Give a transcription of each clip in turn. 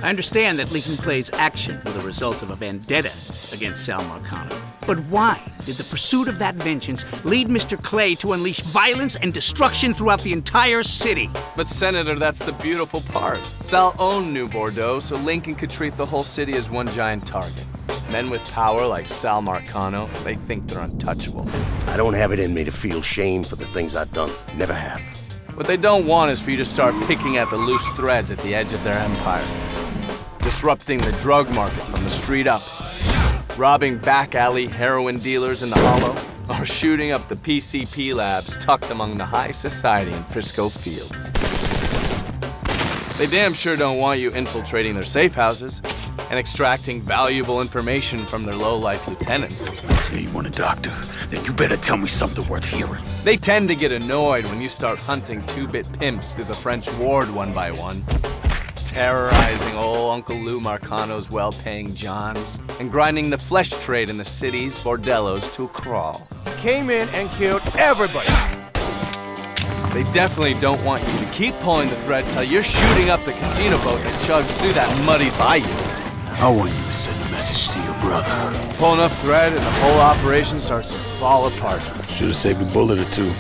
I understand that Lincoln Clay's action were the result of a vendetta against Sal Marcano. But why did the pursuit of that vengeance lead Mr. Clay to unleash violence and destruction throughout the entire city? But Senator, that's the beautiful part. Sal owned New Bordeaux, so Lincoln could treat the whole city as one giant target. Men with power like Sal Marcano, they think they're untouchable. I don't have it in me to feel shame for the things I've done. Never have. What they don't want is for you to start picking at the loose threads at the edge of their empire. Disrupting the drug market from the street up. Robbing back alley heroin dealers in the Hollow. Or shooting up the PCP labs tucked among the high society in Frisco Fields. They damn sure don't want you infiltrating their safe houses and extracting valuable information from their low-life lieutenants. Say you want a doctor, then you better tell me something worth hearing. They tend to get annoyed when you start hunting two-bit pimps through the French ward one by one. Terrorizing old Uncle Lou Marcano's well-paying Johns, and grinding the flesh trade in the city's bordellos to a crawl. Came in and killed everybody. They definitely don't want you to keep pulling the thread till you're shooting up the casino boat that chugs through that muddy bayou. I want you to send a message to your brother. Pull enough thread and the whole operation starts to fall apart. Should have saved a bullet or two.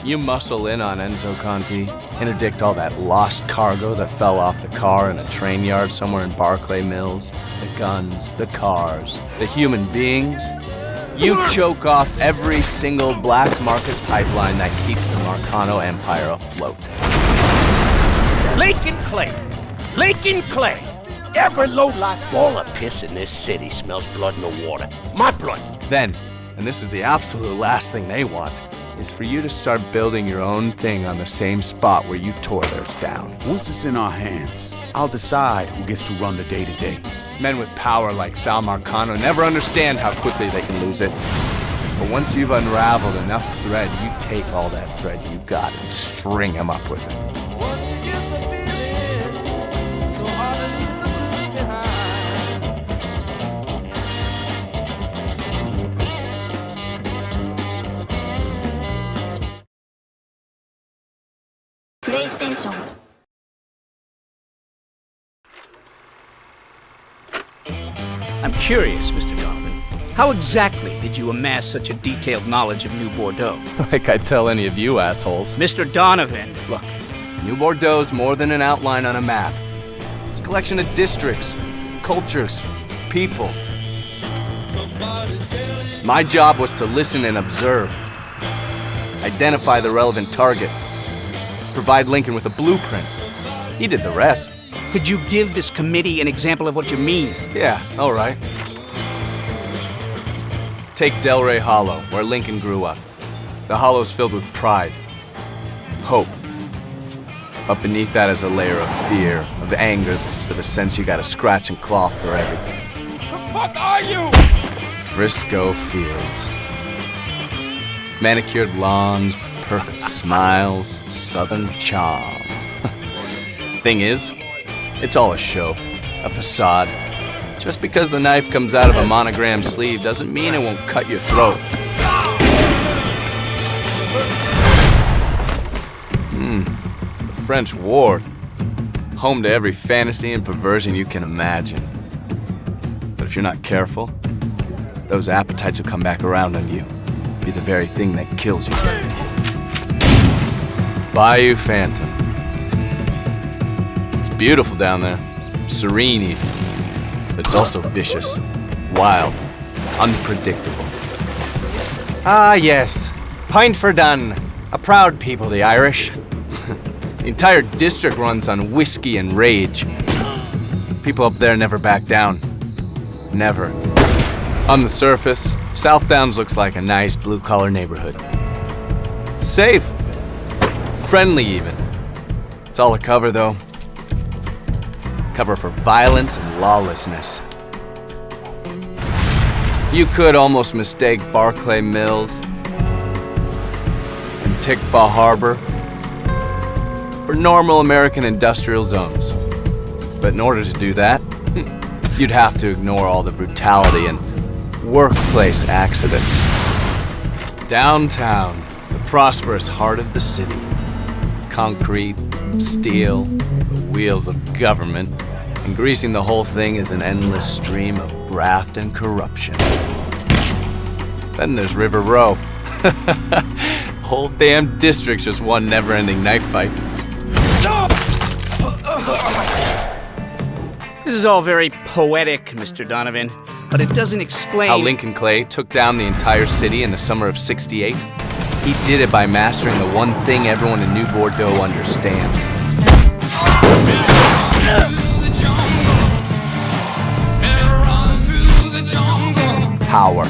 You muscle in on Enzo Conti, interdict all that lost cargo that fell off the car in a train yard somewhere in Barclay Mills, the guns, the cars, the human beings. You choke off every single black market pipeline that keeps the Marcano empire afloat. Lincoln Clay! Lincoln Clay! Every lowlife ball of piss in this city smells blood in the water. My blood! Then, and this is the absolute last thing they want, is for you to start building your own thing on the same spot where you tore theirs down. Once it's in our hands, I'll decide who gets to run the day-to-day. Men with power like Sal Marcano never understand how quickly they can lose it. But once you've unraveled enough thread, you take all that thread you got and string them up with it. Once you get the feeling, so hard to leave the blues behind. PlayStation. I'm curious, Mr. Donovan. How exactly did you amass such a detailed knowledge of New Bordeaux? Like I tell any of you assholes. Mr. Donovan! Look, New Bordeaux's more than an outline on a map. It's a collection of districts, cultures, people. My job was to listen and observe, identify the relevant target, provide Lincoln with a blueprint. He did the rest. Could you give this committee an example of what you mean? Yeah, all right. Take Delray Hollow, where Lincoln grew up. The hollow's filled with pride, hope. But beneath that is a layer of fear, of anger, with a sense you gotta scratch and claw for everything. The fuck are you? Frisco Fields. Manicured lawns, perfect smiles, southern charm. Thing is, it's all a show, a facade. Just because the knife comes out of a monogrammed sleeve doesn't mean it won't cut your throat. The French ward. Home to every fantasy and perversion you can imagine. But if you're not careful, those appetites will come back around on you. Be the very thing that kills you. Bayou Phantom. It's beautiful down there. Serene even. But it's also vicious, wild, unpredictable. Ah, yes. Pint for done. A proud people, the Irish. The entire district runs on whiskey and rage. People up there never back down. Never. On the surface, South Downs looks like a nice blue-collar neighborhood. Safe. Friendly, even. It's all a cover, though. Cover for violence and lawlessness. You could almost mistake Barclay Mills and Tickfaw Harbor for normal American industrial zones. But in order to do that, you'd have to ignore all the brutality and workplace accidents. Downtown, the prosperous heart of the city, concrete, steel, the wheels of government, and greasing the whole thing is an endless stream of graft and corruption. Then there's River Row. Whole damn district's just one never-ending knife fight. This is all very poetic, Mr. Donovan, but it doesn't explain How Lincoln Clay took down the entire city in the summer of '68? He did it by mastering the one thing everyone in New Bordeaux understands. Power.